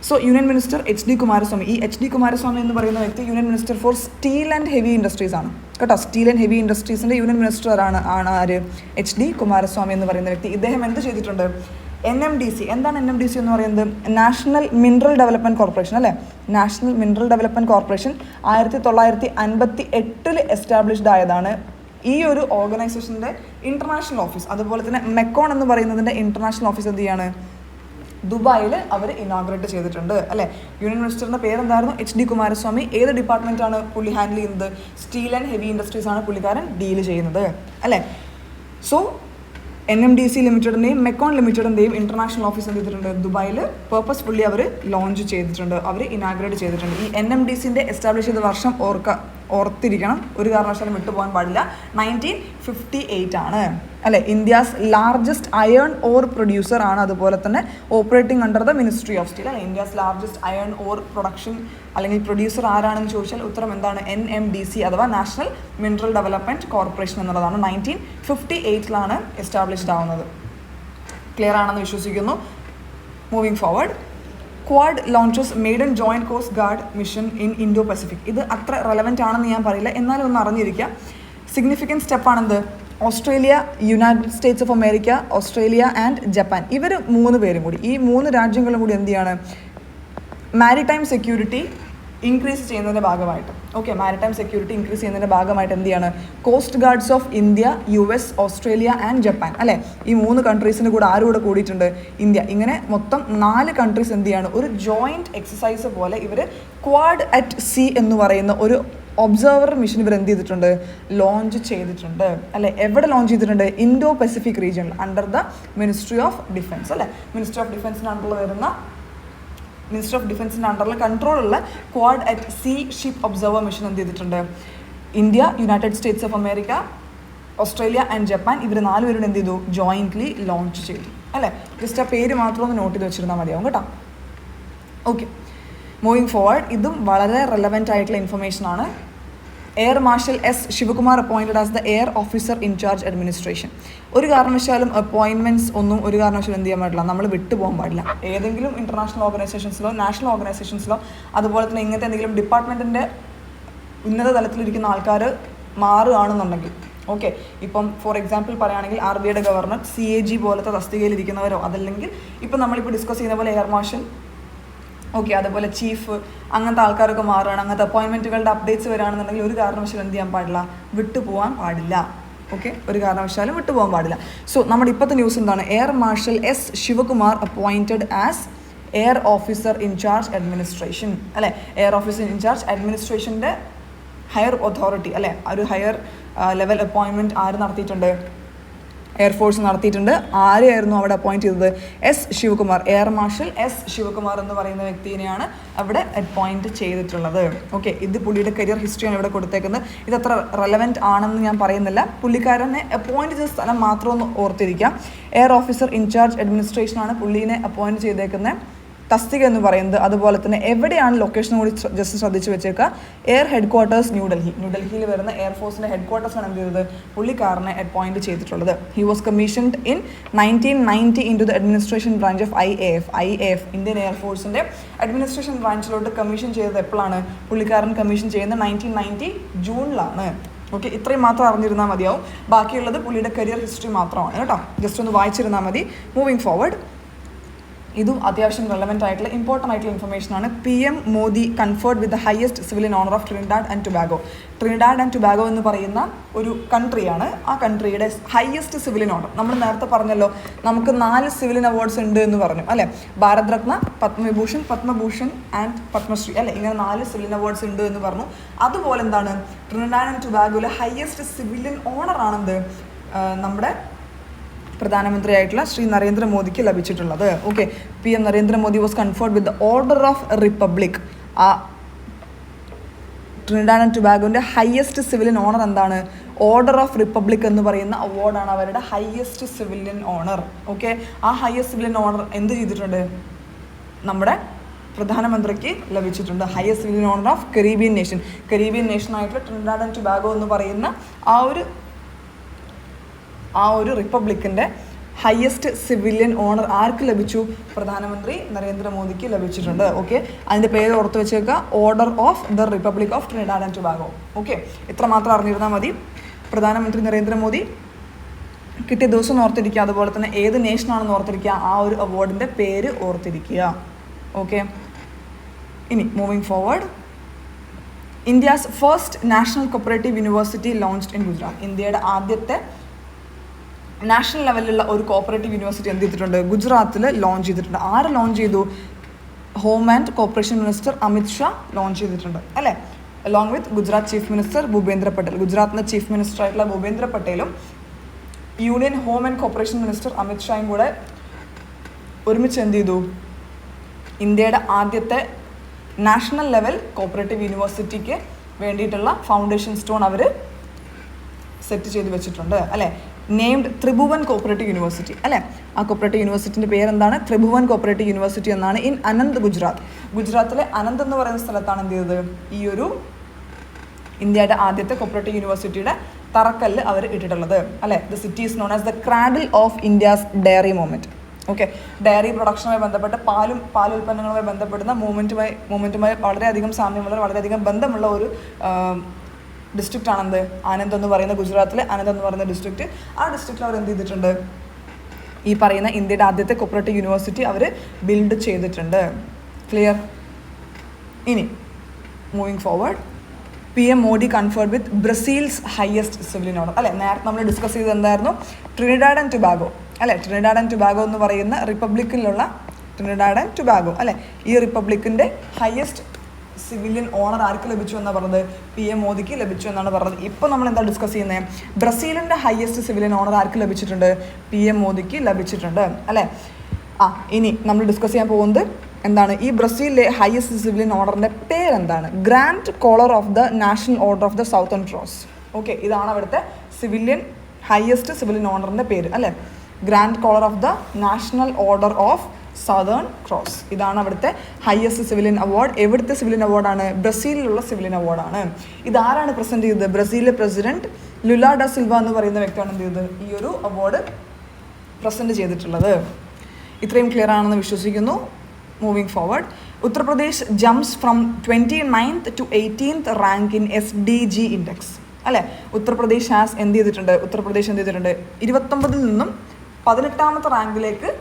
So union minister H D Kumaraswamy, ഈ എച്ച് ഡി കുമാരസ്വാമി എന്ന് പറയുന്ന വ്യക്തി union minister for steel and heavy industries ആണ് കേട്ടോ. സ്റ്റീൽ ആൻഡ് ഹെവി ഇൻഡസ്ട്രീസിൻ്റെ യൂണിയൻ മിനിസ്റ്റർ ആണ് ആര്? എച്ച് ഡി കുമാരസ്വാമി എന്ന് പറയുന്ന വ്യക്തി. ഇദ്ദേഹം എന്ത് ചെയ്തിട്ടുണ്ട്? NMDC. എന്താണ് NMDC എന്ന് പറയുന്നത്? നാഷണൽ മിനറൽ ഡെവലപ്മെൻറ്റ് കോർപ്പറേഷൻ അല്ലേ. National mineral development corporation 1958 established ആയതാണ്. ഈ ഒരു ഓർഗനൈസേഷൻ്റെ ഇൻ്റർനാഷണൽ ഓഫീസ്, അതുപോലെ തന്നെ മെക്കോൺ എന്ന് പറയുന്നതിൻ്റെ ഇൻ്റർനാഷണൽ ഓഫീസ് എന്ത് ചെയ്യാണ്? ദുബായിൽ അവർ ഇനോഗ്രേറ്റ് ചെയ്തിട്ടുണ്ട് അല്ലേ. യൂണിയൻ മിനിസ്റ്ററിൻ്റെ പേരെന്തായിരുന്നു? H D Kumaraswamy. ഏത് ഡിപ്പാർട്ട്മെൻറ്റാണ് പുള്ളി ഹാൻഡിൽ ചെയ്യുന്നത്? സ്റ്റീൽ ആൻഡ് ഹെവി ഇൻഡസ്ട്രീസ് ആണ് പുള്ളിക്കാരൻ ഡീൽ ചെയ്യുന്നത് അല്ലേ. സോ NMDC ലിമിറ്റഡിൻ്റെയും മെക്കോൺ ലിമിറ്റഡിൻ്റെയും ഇൻ്റർനാഷണൽ ഓഫീസ് എന്ത് ചെയ്തിട്ടുണ്ട്? ദുബായിൽ പേർപ്പസ്ഫുള്ളി അവർ ലോഞ്ച് ചെയ്തിട്ടുണ്ട്, അവർ ഇനാഗ്രേറ്റ് ചെയ്തിട്ടുണ്ട്. ഈ NMDCൻ്റെ എസ്റ്റാബ്ലിഷ് ചെയ്ത വർഷം ഓർത്തിരിക്കണം, ഒരു കാരണവശാലും വിട്ടുപോകാൻ പാടില്ല. 1958 ആണ് അല്ലേ. India's largest iron ore producer ആണ്, അതുപോലെ തന്നെ operating under the ministry of steel അല്ലെ. India's largest iron ore production അല്ലെങ്കിൽ പ്രൊഡ്യൂസർ ആരാണെന്ന് ചോദിച്ചാൽ ഉത്തരം എന്താണ്? NMDC അഥവാ നാഷണൽ മിനറൽ ഡെവലപ്മെൻറ്റ് കോർപ്പറേഷൻ എന്നുള്ളതാണ്. 1958 എസ്റ്റാബ്ലിഷ്ഡ് ആവുന്നത്. ക്ലിയർ ആണെന്ന് വിശ്വസിക്കുന്നു. Moving forward, quad launches maiden joint coast guard mission in Indo Pacific. ഇത് അത്ര റെലവൻ്റ് ആണെന്ന് ഞാൻ പറയില്ല, എന്നാലും ഒന്ന് അറിഞ്ഞിരിക്കുക. സിഗ്നിഫിക്കൻറ്റ് സ്റ്റെപ്പാണെന്ത്? Australia, united states of America, Australia and Japan, ഇവർ 3 പേരും കൂടി, ഈ 3 രാജ്യങ്ങളും കൂടി എന്ത് ചെയ്യാണ്? മാരിടൈം സെക്യൂരിറ്റി ഇൻക്രീസ് ചെയ്യുന്നതിൻ്റെ ഭാഗമായിട്ട്, ഓക്കെ, മാരിടൈം സെക്യൂരിറ്റി ഇൻക്രീസ് ചെയ്യുന്നതിൻ്റെ ഭാഗമായിട്ട് എന്ത് ചെയ്യാണ്? Cost guards of India, US, Australia and Japan അല്ലേ. ഈ 3 കൺട്രീസിൻ്റെ കൂടെ ആരും കൂടിയിട്ടുണ്ട്? ഇന്ത്യ. ഇങ്ങനെ മൊത്തം 4 കൺട്രീസ് എന്ത് ചെയ്യാണ്? ഒരു ജോയിൻറ്റ് എക്സസൈസ് പോലെ ഇവർ ക്വാഡ് അറ്റ് സീ എന്ന് പറയുന്ന ഒരു ഒബ്സർവർ മിഷൻ ഇവർ എന്ത് ചെയ്തിട്ടുണ്ട്? ലോഞ്ച് ചെയ്തിട്ടുണ്ട് അല്ലേ. എവിടെ ലോഞ്ച് ചെയ്തിട്ടുണ്ട്? ഇൻഡോ പസഫിക് റീജിയനിൽ under the ministry of defence അല്ലേ. മിനിസ്ട്രി ഓഫ് ഡിഫൻസിൻ്റെ അണ്ടറിൽ വരുന്ന മിനിസ്റ്റർ ഓഫ് ഡിഫൻസിൻ്റെ അണ്ടറിൽ കൺട്രോളുള്ള quad at sea ship observer mission എന്ത് ചെയ്തിട്ടുണ്ട്? India, united states of America, Australia and Japan, ഇവർ 4 പേരും എന്ത് ചെയ്തു? ജോയിൻ്റ്ലി ലോഞ്ച് ചെയ്തു അല്ലേ. ജസ്റ്റ് ആ പേര് മാത്രം ഒന്ന് നോട്ട് ചെയ്ത് വെച്ചിരുന്നാൽ മതിയാവും കേട്ടോ. ഓക്കെ, മൂവിങ് ഫോർവേഡ്, ഇതും വളരെ റെലവൻ്റ് ആയിട്ടുള്ള ഇൻഫർമേഷൻ ആണ്. Air marshal S. Sivakumar appointed as the air officer in charge administration. ഒരു കാരണവശാലും അപ്പോയിൻമെൻറ്റ്സ് ഒന്നും ഒരു കാരണവശാലും എന്ത് ചെയ്യാൻ പാടില്ല, നമ്മൾ വിട്ടുപോകാൻ പാടില്ല. ഏതെങ്കിലും ഇൻ്റർനാഷണൽ ഓർഗനൈസേഷൻസിലോ നാഷണൽ ഓർഗനൈസേഷൻസിലോ അതുപോലെ തന്നെ ഇങ്ങനത്തെ എന്തെങ്കിലും ഡിപ്പാർട്ട്മെൻറ്റിൻ്റെ ഉന്നത തലത്തിലിരിക്കുന്ന ആൾക്കാർ മാറുകയാണെന്നുണ്ടെങ്കിൽ, ഓക്കെ, ഇപ്പം ഫോർ എക്സാമ്പിൾ പറയുകയാണെങ്കിൽ RBIയുടെ ഗവർണർ, CAG പോലത്തെ തസ്തികയിലിരിക്കുന്നവരോ, അതല്ലെങ്കിൽ ഇപ്പം നമ്മളിപ്പോൾ ഡിസ്കസ് ചെയ്യുന്ന പോലെ എയർ മാർഷൽ, ഓക്കെ, അതുപോലെ ചീഫ്, അങ്ങനത്തെ ആൾക്കാരൊക്കെ മാറുകയാണ്, അങ്ങനത്തെ അപ്പോയിൻമെൻറ്റുകളുടെ അപ്ഡേറ്റ്സ് വരികയാണെന്നുണ്ടെങ്കിൽ ഒരു കാരണവശാലും എന്ത് ചെയ്യാൻ പാടില്ല? വിട്ടുപോകാൻ പാടില്ല. ഓക്കെ, ഒരു കാരണവശാലും വിട്ടുപോകാൻ പാടില്ല. സോ നമ്മുടെ ഇപ്പോഴത്തെ ന്യൂസ് എന്താണ്? Air marshal S. Sivakumar appointed as air officer in charge administration അല്ലേ. എയർ ഓഫീസർ ഇൻചാർജ് അഡ്മിനിസ്ട്രേഷൻ്റെ ഹയർ അതോറിറ്റി അല്ലേ, ഒരു ഹയർ ലെവൽ അപ്പോയിൻമെൻറ്റ് ആര് നടത്തിയിട്ടുണ്ട്? എയർഫോഴ്സ് നടത്തിയിട്ടുണ്ട്. ആരെയായിരുന്നു അവിടെ അപ്പോയിൻറ്റ് ചെയ്തത്? S. Sivakumar. Air marshal S. Sivakumar എന്ന് പറയുന്ന വ്യക്തിയെയാണ് അവിടെ അപ്പോയിൻറ്റ് ചെയ്തിട്ടുള്ളത്. ഓക്കെ, ഇത് പുള്ളിയുടെ കരിയർ ഹിസ്റ്ററിയാണ് ഇവിടെ കൊടുത്തേക്കുന്നത്. ഇതത്ര റെലവൻറ്റ് ആണെന്ന് ഞാൻ പറയുന്നില്ല, പുള്ളിക്കാരനെ അപ്പോയിൻറ്റ് ചെയ്ത സ്ഥലം മാത്രം ഒന്ന് ഓർത്തിരിക്കാം. എയർ ഓഫീസർ ഇൻചാർജ് അഡ്മിനിസ്ട്രേഷനാണ് പുള്ളീനെ അപ്പോയിൻറ്റ് ചെയ്തേക്കുന്നത്. തസ്തിക എന്ന് പറയുന്നത്, അതുപോലെ തന്നെ എവിടെയാണ് ലൊക്കേഷൻ കൂടി ജസ്റ്റ് ശ്രദ്ധിച്ച് വെച്ചേക്കുക. എയർ ഹെഡ് ക്വാർട്ടേഴ്സ് ന്യൂഡൽഹിയിൽ വരുന്ന എയർഫോഴ്സിൻ്റെ ഹെഡ് ക്വാർട്ടേഴ്സാണ് എന്ത് ചെയ്തത്? പുള്ളിക്കാരനെ അപ്പോയിൻറ്റ് ചെയ്തിട്ടുള്ളത്. He was commissioned in 1990 into the administration branch of IAF Indian എയർഫോഴ്സിൻ്റെ അഡ്മിനിസ്ട്രേഷൻ ബ്രാഞ്ചിലോട്ട് കമ്മീഷൻ ചെയ്തത് എപ്പോഴാണ്? പുള്ളിക്കാരൻ കമ്മീഷൻ ചെയ്യുന്നത് 1990 ജൂണിലാണ്. ഓക്കെ, ഇത്രയും മാത്രം അറിഞ്ഞിരുന്നാൽ മതിയാവും. ബാക്കിയുള്ളത് പുള്ളിയുടെ കരിയർ ഹിസ്റ്ററി മാത്രമാണ് കേട്ടോ. ജസ്റ്റ് ഒന്ന് വായിച്ചിരുന്നാൽ മതി. മൂവിങ് ഫോർവേഡ്, ഇതും അത്യാവശ്യം റെലവൻ്റ് ആയിട്ടുള്ള ഇമ്പോർട്ടൻ്റ് ആയിട്ടുള്ള ഇൻഫർമേഷനാണ്. PM Modi conferred with the highest civilian honour of Trinidad and Tobago. Trinidad and Tobago എന്ന് പറയുന്ന ഒരു കൺട്രിയാണ്. ആ കൺട്രിയുടെ ഹയസ്റ്റ് സിവിലിയൻ ഓണർ, നമ്മൾ നേരത്തെ പറഞ്ഞല്ലോ നമുക്ക് 4 സിവിലിയൻ അവാർഡ്സ് ഉണ്ട് എന്ന് പറഞ്ഞു അല്ലേ. ഭാരത് രത്ന, പത്മഭൂഷൺ ആൻഡ് പത്മശ്രീ അല്ലേ, ഇങ്ങനെ 4 സിവിലിയൻ അവാർഡ്സ് ഉണ്ട് എന്ന് പറഞ്ഞു. അതുപോലെ എന്താണ്, ട്രിനിഡാഡ് ആൻഡ് ടുബാഗോയിലെ ഹയസ്റ്റ് സിവിലിയൻ ഓണർ ആണെന്ത്? നമ്മുടെ പ്രധാനമന്ത്രിയായിട്ടുള്ള ശ്രീ നരേന്ദ്രമോദിക്ക് ലഭിച്ചിട്ടുള്ളത്. Okay, PM Narendra Modi was conferred with the order of republic. ആ ട്രിനിഡാഡ് ആൻഡ് ടുബാഗോൻ്റെ ഹയസ്റ്റ് സിവിലിയൻ ഓണർ എന്താണ്? ഓർഡർ ഓഫ് റിപ്പബ്ലിക് എന്ന് പറയുന്ന അവാർഡാണ് അവരുടെ ഹയസ്റ്റ് സിവിലിയൻ ഓണർ. ഓക്കെ, ആ ഹയസ്റ്റ് സിവിലിയൻ ഓണർ എന്ത് ചെയ്തിട്ടുണ്ട്? നമ്മുടെ പ്രധാനമന്ത്രിക്ക് ലഭിച്ചിട്ടുണ്ട്. Highest civilian honour of Caribbean നേഷനായിട്ടുള്ള ട്രിനിഡാഡ് ആൻഡ് ടുബാഗോ എന്ന് പറയുന്ന ആ ഒരു റിപ്പബ്ലിക്കിൻ്റെ ഹയസ്റ്റ് സിവിലിയൻ ഓണർ ആർക്ക് ലഭിച്ചു? പ്രധാനമന്ത്രി നരേന്ദ്രമോദിക്ക് ലഭിച്ചിട്ടുണ്ട്. ഓക്കെ, അതിൻ്റെ പേര് ഓർത്ത് വെച്ചേക്കുക, order of the republic of Trinidad and Tobago. Okay, ഇത്ര മാത്രം അറിഞ്ഞിരുന്നാൽ മതി. പ്രധാനമന്ത്രി നരേന്ദ്രമോദി കിട്ടിയ ദിവസം ഓർത്തിരിക്കുക, അതുപോലെ തന്നെ ഏത് നേഷനാണെന്ന് ഓർത്തിരിക്കുക, ആ ഒരു അവാർഡിൻ്റെ പേര് ഓർത്തിരിക്കുക. ഓക്കെ, ഇനി moving forward. India's first national cooperative university launched in Gujarat. ഇന്ത്യയുടെ ആദ്യത്തെ നാഷണൽ ലെവലിലുള്ള ഒരു കോപ്പറേറ്റീവ് യൂണിവേഴ്സിറ്റി എന്ത് ചെയ്തിട്ടുണ്ട്? ഗുജറാത്തിൽ ലോഞ്ച് ചെയ്തിട്ടുണ്ട്. ആര് ലോഞ്ച് ചെയ്തു? Home and corporation minister Amit Shah launch ചെയ്തിട്ടുണ്ട് അല്ലേ, along with Gujarat chief minister Bhupendra Patel. ഗുജറാത്തിൻ്റെ ചീഫ് മിനിസ്റ്റർ ആയിട്ടുള്ള ഭൂപേന്ദ്ര പട്ടേലും union home and corporation minister Amit ഷായും കൂടെ ഒരുമിച്ച് എന്ത് ചെയ്തു? ഇന്ത്യയുടെ ആദ്യത്തെ നാഷണൽ ലെവൽ കോപ്പറേറ്റീവ് യൂണിവേഴ്സിറ്റിക്ക് വേണ്ടിയിട്ടുള്ള ഫൗണ്ടേഷൻ സ്റ്റോൺ അവർ സെറ്റ് ചെയ്ത് വെച്ചിട്ടുണ്ട് അല്ലേ. നെയിംഡ് ത്രിഭുവൻ കോപ്പറേറ്റീവ് യൂണിവേഴ്സിറ്റി അല്ലേ. ആ കോപ്പറേറ്റീവ് യൂണിവേഴ്സിറ്റിൻ്റെ പേരെന്താണ്? ത്രിഭുവൻ കോപ്പറേറ്റീവ് യൂണിവേഴ്സിറ്റി എന്നാണ്. ഇൻ അനന്ത്, ഗുജറാത്ത്. ഗുജറാത്തിലെ അനന്ത് എന്ന് പറയുന്ന സ്ഥലത്താണ് എന്ത് ചെയ്തത്? ഈ ഒരു ഇന്ത്യയുടെ ആദ്യത്തെ കോപ്പറേറ്റീവ് യൂണിവേഴ്സിറ്റിയുടെ തറക്കല്ല് അവർ ഇട്ടിട്ടുള്ളത് അല്ലേ. The city is known as the cradle of India's dairy movement. Okay, dairy പ്രൊഡക്ഷനുമായി ബന്ധപ്പെട്ട് പാലുൽപ്പന്നങ്ങളുമായി ബന്ധപ്പെടുന്ന മൂവ്മെൻറ്റുമായി വളരെയധികം സാമ്യമുള്ള, വളരെയധികം ബന്ധമുള്ള ഒരു ഡിസ്ട്രിക്റ്റ് ആണെന്ത്? ആനന്ദ് എന്ന് പറയുന്ന, ഗുജറാത്തിലെ ആനന്ദ് എന്ന് പറയുന്ന ഡിസ്ട്രിക്റ്റ്. ആ ഡിസ്ട്രിക്റ്റിൽ അവർ എന്ത് ചെയ്തിട്ടുണ്ട്? ഈ പറയുന്ന ഇന്ത്യയുടെ ആദ്യത്തെ കോപ്പറേറ്റീവ് യൂണിവേഴ്സിറ്റി അവർ ബിൽഡ് ചെയ്തിട്ടുണ്ട്. ക്ലിയർ? ഇനി moving forward. PM Modi conferred with Brazil's highest civilian order അല്ലേ. നേരത്തെ നമ്മൾ ഡിസ്കസ് ചെയ്ത് എന്തായിരുന്നു? ട്രിനിഡാഡ് ആൻഡ് ടൊബാഗോ അല്ലേ. ട്രിനിഡാഡ് ആൻഡ് ടൊബാഗോ എന്ന് പറയുന്ന റിപ്പബ്ലിക്കിലുള്ള ട്രിനിഡാഡ് ആൻഡ് ടൊബാഗോ അല്ലേ. ഈ റിപ്പബ്ലിക്കിൻ്റെ ഹയസ്റ്റ് സിവിലിയൻ ഓണർ ആർക്ക് ലഭിച്ചു എന്നാണ് പറഞ്ഞത്? PM മോദിക്ക് ലഭിച്ചു എന്നാണ് പറഞ്ഞത്. ഇപ്പോൾ നമ്മൾ എന്താ ഡിസ്കസ് ചെയ്യുന്നത്? ബ്രസീലിൻ്റെ ഹയസ്റ്റ് സിവിലിയൻ ഓണർ ആർക്ക് ലഭിച്ചിട്ടുണ്ട്? PM മോദിക്ക് ലഭിച്ചിട്ടുണ്ട് അല്ലേ. ഇനി നമ്മൾ ഡിസ്കസ് ചെയ്യാൻ പോകുന്നത് എന്താണ്? ഈ ബ്രസീലിലെ ഹയസ്റ്റ് സിവിലിയൻ ഓർഡറിൻ്റെ പേരെന്താണ്? Grand Collar of the National Order of the Southern Cross. Okay, ഇതാണ് അവിടുത്തെ ഹയസ്റ്റ് സിവിലിയൻ ഓർഡറിൻ്റെ പേര് അല്ലേ. Grand Collar of the National Order of Southern Cross. ഇതാണ് അവിടുത്തെ ഹയസ്റ്റ് സിവിലിയൻ അവാർഡ്. എവിടുത്തെ സിവിലിയൻ അവാർഡാണ്? ബ്രസീലിലുള്ള സിവിലിയൻ അവാർഡാണ്. ഇതാരാണ് പ്രസൻറ്റ് ചെയ്തത്? ബ്രസീലിലെ പ്രസിഡന്റ് ലുല ഡ സിൽവ എന്ന് പറയുന്ന വ്യക്തിയാണ് എന്ത് ചെയ്തത്? ഈ ഒരു അവാർഡ് പ്രസൻറ്റ് ചെയ്തിട്ടുള്ളത്. ഇത്രയും ക്ലിയർ ആണെന്ന് വിശ്വസിക്കുന്നു. Moving forward. Uttar Pradesh jumps from 29th to 18th rank in SDG index അല്ലേ. ഉത്തർപ്രദേശ് എന്ത് ചെയ്തിട്ടുണ്ട്? 29ൽ നിന്നും 18ാമത്തെ റാങ്കിലേക്ക്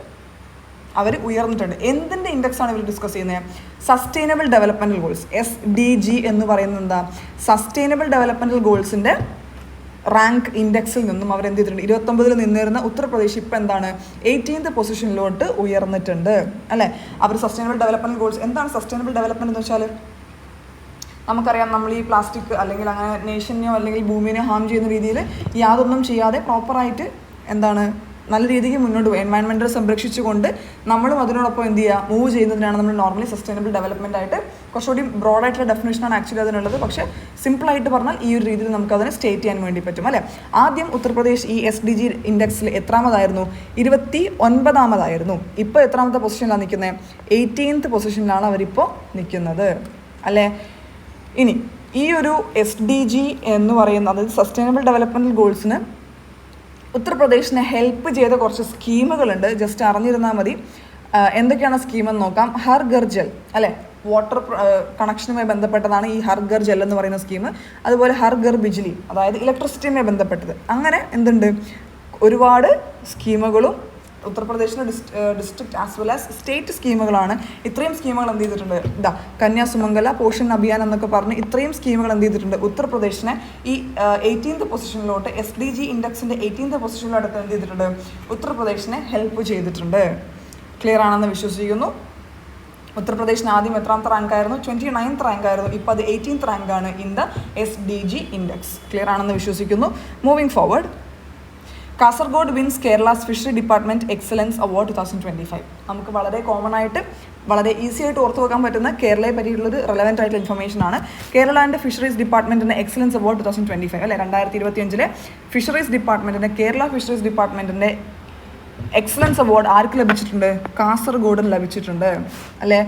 അവർ ഉയർന്നിട്ടുണ്ട്. എന്തിൻ്റെ ഇൻഡെക്സാണ് ഇവർ ഡിസ്കസ് ചെയ്യുന്നത്? Sustainable developmental goals. SDG എന്ന് പറയുന്നത് എന്താ? സസ്റ്റൈനബിൾ ഡെവലപ്മെൻറ്റൽ ഗോൾസിൻ്റെ റാങ്ക് ഇൻഡെക്സിൽ നിന്നും അവർ എന്ത് ചെയ്തിട്ടുണ്ട്? 29ൽ നിന്നിരുന്ന ഉത്തർപ്രദേശ് ഇപ്പോൾ എന്താണ്? 18th പൊസിഷനിലോട്ട് ഉയർന്നിട്ടുണ്ട് അല്ലേ. അവർ സസ്റ്റൈനബിൾ ഡെവലപ്മെൻറ്റൽ ഗോൾസ്, എന്താണ് സസ്റ്റൈനബിൾ ഡെവലപ്മെൻറ്റ് എന്ന് വെച്ചാൽ? നമുക്കറിയാം, നമ്മൾ ഈ പ്ലാസ്റ്റിക് അല്ലെങ്കിൽ അങ്ങനെ നേഷനെയോ അല്ലെങ്കിൽ ഭൂമിനെയോ ഹാം ചെയ്യുന്ന രീതിയിൽ യാതൊന്നും ചെയ്യാതെ പ്രോപ്പറായിട്ട് എന്താണ് നല്ല രീതിക്ക് മുന്നോട്ട് പോകും. എൻവയൺമെൻറ്റ് സംരക്ഷിച്ചുകൊണ്ട് നമ്മളും അതിനോടൊപ്പം എന്ത് ചെയ്യുക? മൂവ് ചെയ്യുന്നതിനാണ് നമ്മൾ നോർമലി സസ്റ്റൈനബിൾ ഡെവലപ്മെൻ്റ് ആയിട്ട്. കുറച്ചുകൂടി ബ്രോഡായിട്ടുള്ള ഡെഫിനേഷനാണ് ആക്ച്വലി അതിനുള്ളത്. പക്ഷേ സിമ്പിളായിട്ട് പറഞ്ഞാൽ ഈ ഒരു രീതിയിൽ നമുക്കതിനെ സ്റ്റേറ്റ് ചെയ്യാൻ വേണ്ടി പറ്റും അല്ലേ. ആദ്യം ഉത്തർപ്രദേശ് ഈ SDG ഇൻഡെക്സിൽ എത്രാമതായിരുന്നു? 29ാമതായിരുന്നു. ഇപ്പോൾ എത്രാമത്തെ പൊസിഷനിലാണ് നിൽക്കുന്നത്? 18th പൊസിഷനിലാണ് അവരിപ്പോൾ നിൽക്കുന്നത് അല്ലേ. ഇനി ഈ ഒരു SDG എന്ന് പറയുന്ന, അതായത് സസ്റ്റൈനബിൾ ഡെവലപ്മെൻറ്റൽ ഗോൾസിന് ഉത്തർപ്രദേശിനെ ഹെൽപ്പ് ചെയ്ത കുറച്ച് സ്കീമുകളുണ്ട്. ജസ്റ്റ് അറിഞ്ഞിരുന്നാൽ മതി. എന്തൊക്കെയാണ് സ്കീമെന്ന് നോക്കാം. ഹർ ഘർ ജൽ അല്ലേ, വാട്ടർ കണക്ഷനുമായി ബന്ധപ്പെട്ടതാണ് ഈ ഹർ ഘർ ജൽ എന്ന് പറയുന്ന സ്കീം. അതുപോലെ ഹർ ഘർ ബിജ്ലി, അതായത് ഇലക്ട്രിസിറ്റിയുമായി ബന്ധപ്പെട്ടത്. അങ്ങനെ എന്തുണ്ട്? ഒരുപാട് സ്കീമുകളും ഉത്തർപ്രദേശിലെ district as well as state സ്കീമുകളാണ്. ഇത്രയും സ്കീമുകൾ എന്ത് ചെയ്തിട്ടുണ്ട്? കന്യാസുമംഗല പോഷൻ അഭിയാൻ എന്നൊക്കെ പറഞ്ഞ് ഇത്രയും സ്കീമുകൾ എന്ത് ചെയ്തിട്ടുണ്ട്? ഉത്തർപ്രദേശിനെ ഈ 18th പൊസിഷനിലോട്ട്, SDG ഇൻഡെക്സിൻ്റെ 18th പൊസിഷനിലോട്ട് എന്ത് ചെയ്തിട്ടുണ്ട്? ഉത്തർപ്രദേശിനെ ഹെൽപ്പ് ചെയ്തിട്ടുണ്ട്. ക്ലിയർ ആണെന്ന് വിശ്വസിക്കുന്നു. ഉത്തർപ്രദേശിന് ആദ്യം എത്രാമത്തെ റാങ്കായിരുന്നു? 29th റാങ്കായിരുന്നു. ഇപ്പോൾ അത് 18th റാങ്കാണ് in the SDG index. Clear ആണെന്ന് വിശ്വസിക്കുന്നു. Moving forward. Kasaragod wins Kerala's fishery department excellence award 2025. നമുക്ക് വളരെ കോമൺ ആയിട്ട്, വളരെ ഈസി ആയിട്ട് ഓർത്ത് വെക്കാൻ പറ്റുന്ന കേരളയെ പറ്റിയിട്ടുള്ളൊരു റെലവൻറ്റ് ആയിട്ടുള്ള ഇൻഫർമേഷൻ ആണ്. കേരള ആൻഡ് ഫിഷറീസ് ഡിപ്പാർട്ട്മെൻറ്റിൻ്റെ എക്സലൻസ് അവാർഡ് 2025 അല്ലേ. 2025 ഫിഷറീസ് ഡിപ്പാർട്ട്മെൻറ്റിൻ്റെ, കേരള ഫിഷറീസ് ഡിപ്പാർട്ട്മെൻറ്റിൻ്റെ എക്സലൻസ് അവാർഡ് ആർക്ക് ലഭിച്ചിട്ടുണ്ട്? കാസർഗോഡിന് ലഭിച്ചിട്ടുണ്ട് അല്ലേ.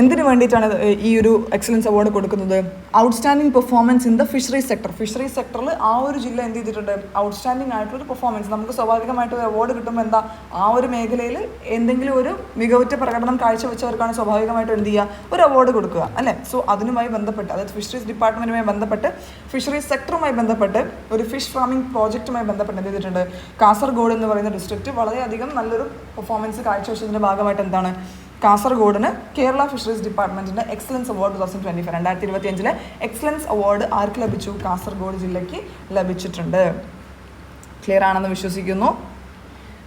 എന്തിനു വേണ്ടിയിട്ടാണ് ഈ ഒരു എക്സലൻസ് അവാർഡ് കൊടുക്കുന്നത്? Outstanding performance in the fisheries sector. Fisheries സെക്ടറിൽ ആ ഒരു ജില്ല എന്ത് ചെയ്തിട്ടുണ്ട്? ഔട്ട്സ്റ്റാൻഡിംഗ് ആയിട്ടുള്ളൊരു പെർഫോമൻസ്. നമുക്ക് സ്വാഭാവികമായിട്ട് ഒരു അവാർഡ് കിട്ടുമ്പോൾ എന്താ, ആ ഒരു മേഖലയിൽ എന്തെങ്കിലും ഒരു മികവുറ്റ പ്രകടനം കാഴ്ചവെച്ചവർക്കാണ് സ്വാഭാവികമായിട്ടും എന്ത് ചെയ്യുക, ഒരു അവാർഡ് കൊടുക്കുക അല്ലേ. സോ അതിനുമായി ബന്ധപ്പെട്ട്, അതായത് ഫിഷറീസ് ഡിപ്പാർട്ട്മെൻറ്റുമായി ബന്ധപ്പെട്ട്, ഫിഷറീസ് സെക്ടറുമായി ബന്ധപ്പെട്ട്, ഒരു ഫിഷ് ഫാമിംഗ് പ്രോജക്റ്റുമായി ബന്ധപ്പെട്ട് എന്ത് ചെയ്തിട്ടുണ്ട്? കാസർഗോഡ് എന്ന് പറയുന്ന ഡിസ്ട്രിക്റ്റ് വളരെയധികം നല്ലൊരു പെർഫോമൻസ് കാഴ്ചവെച്ചതിൻ്റെ ഭാഗമായിട്ട് എന്താണ്, കാസർഗോഡിന് കേരള ഫിഷറീസ് ഡിപ്പാർട്ട്മെൻറ്റിൻ്റെ എക്സലൻസ് അവാർഡ് 2025 2025 എക്സലൻസ് അവാർഡ് ആർക്ക് ലഭിച്ചു? കാസർഗോഡ് ജില്ലയ്ക്ക് ലഭിച്ചിട്ടുണ്ട്. ക്ലിയർ ആണെന്ന് വിശ്വസിക്കുന്നു.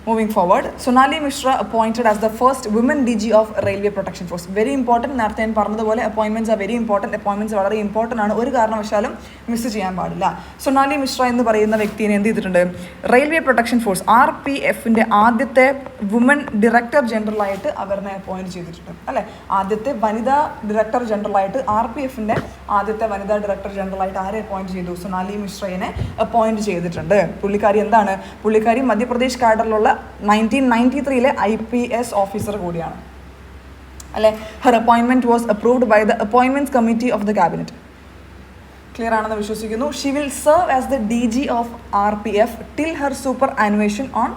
Moving forward, Sonali Mishra appointed as the first women DG of railway protection force. Very important. നേരത്തെ ഞാൻ പറഞ്ഞതുപോലെ അപ്പോയിൻമെൻറ്റ്സ് ആ വെരി ഇമ്പോർട്ടൻറ്റ്. അപ്പോയിൻമെൻറ്റ്സ് വളരെ ഇമ്പോർട്ടൻ്റ് ആണ്, ഒരു കാരണവശാലും മിസ് ചെയ്യാൻ പാടില്ല. സൊനാലി മിശ്ര എന്ന് പറയുന്ന വ്യക്തിനെ എന്ത് ചെയ്തിട്ടുണ്ട്? റെയിൽവേ പ്രൊട്ടക്ഷൻ ഫോഴ്സ് RPFൻ്റെ ആദ്യത്തെ വുമൺ ഡയറക്ടർ ജനറലായിട്ട് അവരെ അപ്പോയിൻറ്റ് ചെയ്തിട്ടുണ്ട് അല്ലേ. ആദ്യത്തെ വനിതാ ഡയറക്ടർ ജനറലായിട്ട്, RPFൻ്റെ ആദ്യത്തെ വനിതാ ഡയറക്ടർ ജനറലായിട്ട് ആരെ അപ്പോയിൻറ്റ് ചെയ്തു? സൊനാലി മിശ്രയെ അപ്പോയിൻറ്റ് ചെയ്തിട്ടുണ്ട്. പുള്ളിക്കാരി എന്താണ്? പുള്ളിക്കാരി മധ്യപ്രദേശ് കാഡറിലുള്ള 1993 IPS ഓഫീസർ കൂടിയാണ് അല്ലെ. ഹെർ അപ്പോയിൻമെന്റ് was approved by the appointments committee of the cabinet. Clear ആണെന്ന് വിശ്വസിക്കുന്നു. She will serve as the DG of RPF till her superannuation on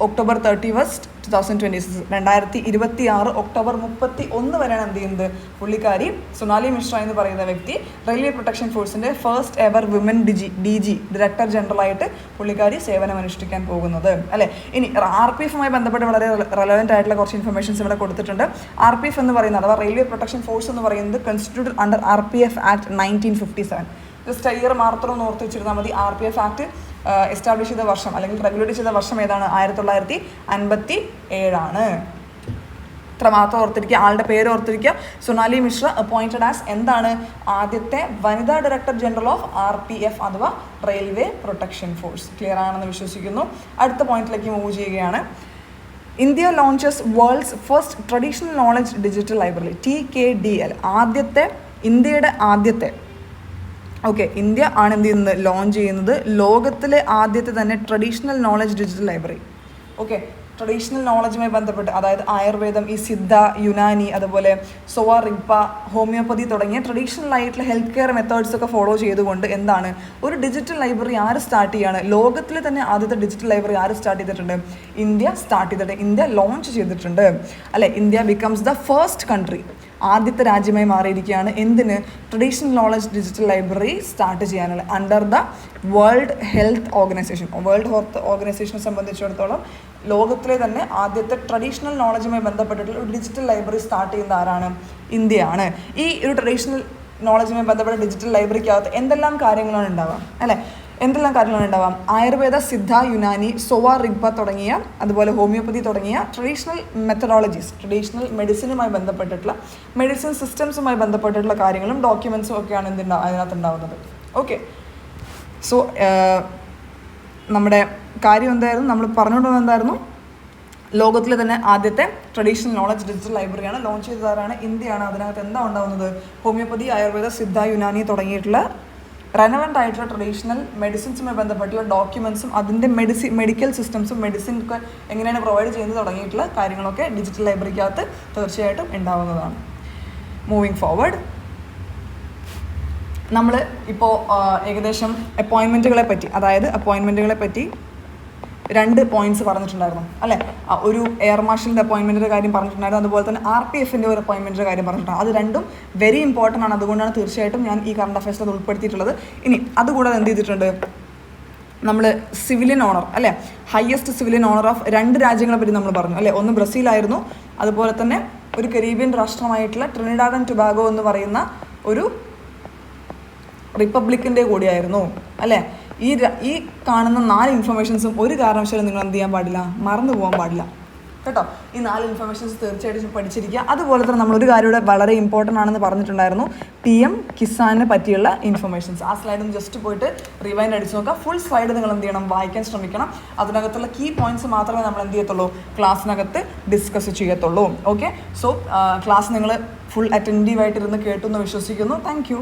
October 31, 2026. 2026 October 31 വരെയാണ് എന്ത് ചെയ്യുന്നത്? പുള്ളിക്കാരി സൊനാലി മിശ്ര എന്ന് പറയുന്ന വ്യക്തി റെയിൽവേ പ്രൊട്ടക്ഷൻ ഫോഴ്സിൻ്റെ first ever women DG director ജനറലായിട്ട് പുള്ളിക്കാരി സേവനമനുഷ്ഠിക്കാൻ പോകുന്നത് അല്ലേ. ഇനി RPFുമായി ബന്ധപ്പെട്ട് വളരെ റെലവൻറ്റ് ആയിട്ടുള്ള കുറച്ച് ഇൻഫർമേഷൻസ് ഇവിടെ കൊടുത്തിട്ടുണ്ട്. RPF എന്ന് പറയുന്നത്, അഥവാ റെയിൽവേ പ്രൊട്ടക്ഷൻ ഫോഴ്സ് എന്ന് പറയുന്നത് constituted under RPF act 1957. Just year മാത്രം ഓർത്ത് വെച്ചിരുന്നാൽ മതി. RPF ആക്ട് എസ്റ്റാബ്ലിഷ് ചെയ്ത വർഷം അല്ലെങ്കിൽ റെഗുലേറ്റ് ചെയ്ത വർഷം ഏതാണ്? 1957 ഇത്ര മാത്രം ഓർത്തിരിക്കുക. ആളുടെ പേര് ഓർത്തിരിക്കുക. സൊനാലി മിശ്ര അപ്പോയിൻറ്റഡ് ആസ് എന്താണ്? ആദ്യത്തെ വനിതാ ഡയറക്ടർ ജനറൽ ഓഫ് RPF അഥവാ റെയിൽവേ പ്രൊട്ടക്ഷൻ ഫോഴ്സ്. ക്ലിയർ ആണെന്ന് വിശ്വസിക്കുന്നു. അടുത്ത പോയിന്റിലേക്ക് മൂവ് ചെയ്യുകയാണ്. India launches world's first traditional knowledge digital library TKDL. ഇന്ത്യയുടെ ആദ്യത്തെ ഇന്ത്യ ആണ് എന്ത് ചെയ്യുന്നത്? ലോഞ്ച് ചെയ്യുന്നത് ലോകത്തിലെ ആദ്യത്തെ തന്നെ traditional knowledge digital library. Traditional നോളജുമായി ബന്ധപ്പെട്ട്, അതായത് ആയുർവേദം, ഈ സിദ്ധ, യുനാനി, അതുപോലെ സോവ റിഗ്പ, ഹോമിയോപ്പതി തുടങ്ങിയ ട്രഡീഷണൽ ആയിട്ടുള്ള ഹെൽത്ത് കെയർ മെത്തേഡ്സ് ഒക്കെ ഫോളോ ചെയ്തുകൊണ്ട് എന്താണ് ഒരു ഡിജിറ്റൽ ലൈബ്രറി ആര് സ്റ്റാർട്ട് ചെയ്യുകയാണ്? ലോകത്തിലെ തന്നെ ആദ്യത്തെ ഡിജിറ്റൽ ലൈബ്രറി ആര് സ്റ്റാർട്ട് ചെയ്തിട്ടുണ്ട്? ഇന്ത്യ സ്റ്റാർട്ട് ചെയ്തിട്ട്, ഇന്ത്യ ലോഞ്ച് ചെയ്തിട്ടുണ്ട് അല്ലെ. India becomes the first country, ആദ്യത്തെ രാജ്യമായി മാറിയിരിക്കുകയാണ്. എന്തിന്? Traditional knowledge digital library start ചെയ്യാനുള്ള under the world health organisation. World health ഓർഗനൈസേഷനെ സംബന്ധിച്ചിടത്തോളം ലോകത്തിലെ തന്നെ ആദ്യത്തെ ട്രഡീഷണൽ നോളജുമായി ബന്ധപ്പെട്ടിട്ടുള്ള ഒരു ഡിജിറ്റൽ ലൈബ്രറി സ്റ്റാർട്ട് ചെയ്യുന്ന ആരാണ്? ഇന്ത്യയാണ്. ഈ ഒരു ട്രഡീഷണൽ നോളജുമായി ബന്ധപ്പെട്ട ഡിജിറ്റൽ ലൈബ്രറിക്കകത്ത് എന്തെല്ലാം കാര്യങ്ങളാണ് ഉണ്ടാവുക അല്ലേ? എന്തെല്ലാം കാര്യങ്ങളാണ് ഉണ്ടാവാം? ആയുർവേദ, സിദ്ധ, യുനാനി, സോവ റിഗ്പ തുടങ്ങിയ, അതുപോലെ ഹോമിയോപ്പതി തുടങ്ങിയ ട്രഡീഷണൽ മെത്തഡോളജീസ്, ട്രഡീഷണൽ മെഡിസിനുമായി ബന്ധപ്പെട്ടിട്ടുള്ള, മെഡിസിൻ സിസ്റ്റംസുമായി ബന്ധപ്പെട്ടിട്ടുള്ള കാര്യങ്ങളും ഡോക്യുമെൻസും ഒക്കെയാണ് അതിനകത്ത് ഉണ്ടാവുന്നത്. സോ നമ്മുടെ കാര്യം എന്തായിരുന്നു? നമ്മൾ പറഞ്ഞുകൊണ്ടുവന്നത് എന്തായിരുന്നു? ലോകത്തിലെ തന്നെ ആദ്യത്തെ ട്രഡീഷണൽ നോളജ് ഡിജിറ്റൽ ലൈബ്രറിയാണ്. ലോഞ്ച് ചെയ്തതാരാണ്? ഇന്ത്യയാണ്. അതിനകത്ത് എന്താ ഉണ്ടാവുന്നത്? ഹോമിയോപ്പതി, ആയുർവേദ, സിദ്ധ, യുനാനി തുടങ്ങിയിട്ടുള്ള റെലവൻ്റ് ആയിട്ടുള്ള ട്രഡീഷണൽ മെഡിസിൻസുമായി ബന്ധപ്പെട്ടുള്ള ഡോക്യുമെൻസും അതിൻ്റെ മെഡിക്കൽ സിസ്റ്റംസും മെഡിസിൻ ഒക്കെ എങ്ങനെയാണ് പ്രൊവൈഡ് ചെയ്യുന്നത് തുടങ്ങിയിട്ടുള്ള കാര്യങ്ങളൊക്കെ ഡിജിറ്റൽ ലൈബ്രറിക്കകത്ത് തീർച്ചയായിട്ടും ഉണ്ടാവുന്നതാണ്. മൂവിങ് ഫോർവേഡ്, നമ്മൾ ഇപ്പോൾ ഏകദേശം അപ്പോയിൻമെൻറ്റുകളെ പറ്റി 2 പോയിന്റ്സ് പറഞ്ഞിട്ടുണ്ടായിരുന്നു അല്ലേ. ഒരു എയർ മാർഷലിൻ്റെ അപ്പോയിൻമെൻറ്റിൻ്റെ കാര്യം പറഞ്ഞിട്ടുണ്ടായിരുന്നു, അതുപോലെ തന്നെ RPFൻ്റെ ഒരു അപ്പോയിൻമെൻറ്റിൻ്റെ കാര്യം പറഞ്ഞിട്ടുണ്ട്. അത് രണ്ടും വെരി ഇമ്പോർട്ടൻ്റ് ആണ്. അതുകൊണ്ടാണ് തീർച്ചയായിട്ടും ഞാൻ ഈ കറണ്ട് അഫയേഴ്സിൽ അത് ഉൾപ്പെടുത്തിയിട്ടുള്ളത്. ഇനി അതുകൂടാതെ എന്ത് ചെയ്തിട്ടുണ്ട്? നമ്മൾ സിവിലിയൻ ഓണർ അല്ലേ, ഹയസ്റ്റ് സിവിലിയൻ ഓണർ ഓഫ് 2 രാജ്യങ്ങളെ പറ്റി നമ്മൾ പറഞ്ഞു അല്ലേ. ഒന്ന് ബ്രസീലായിരുന്നു, അതുപോലെ തന്നെ ഒരു കരീബിയൻ രാഷ്ട്രമായിട്ടുള്ള ട്രിനിഡാഡ് ആൻഡ് ടൊബാഗോ എന്ന് പറയുന്ന ഒരു റിപ്പബ്ലിക്കിൻ്റെ കൂടിയായിരുന്നു അല്ലേ. ഈ കാണുന്ന 4 ഇൻഫർമേഷൻസും ഒരു കാരണവശാലും നിങ്ങൾ എന്ത് ചെയ്യാൻ പാടില്ല? മറന്നു പോകാൻ പാടില്ല കേട്ടോ. ഈ 4 ഇൻഫർമേഷൻസ് തീർച്ചയായിട്ടും പഠിച്ചിരിക്കുക. അതുപോലെ തന്നെ നമ്മളൊരു കാര്യം ഇവിടെ വളരെ ഇമ്പോർട്ടൻ്റ് ആണെന്ന് പറഞ്ഞിട്ടുണ്ടായിരുന്നു, PM കിസാനെ പറ്റിയുള്ള ഇൻഫർമേഷൻസ്. ആ സ്ലൈഡ് ഒന്ന് ജസ്റ്റ് പോയിട്ട് റിവൈൻഡ് അടിച്ച് നോക്കുക. ഫുൾ സ്ലൈഡ് നിങ്ങൾ എന്ത് ചെയ്യണം? വായിക്കാൻ ശ്രമിക്കണം. അതിനകത്തുള്ള കീ പോയിന്റ്സ് മാത്രമേ നമ്മൾ എന്ത് ചെയ്യത്തുള്ളൂ? ക്ലാസ്സിനകത്ത് ഡിസ്കസ് ചെയ്യത്തുള്ളൂ. സോ ക്ലാസ് നിങ്ങൾ ഫുൾ അറ്റൻറ്റീവായിട്ടിരുന്ന് കേട്ടു എന്ന് വിശ്വസിക്കുന്നു. Thank you.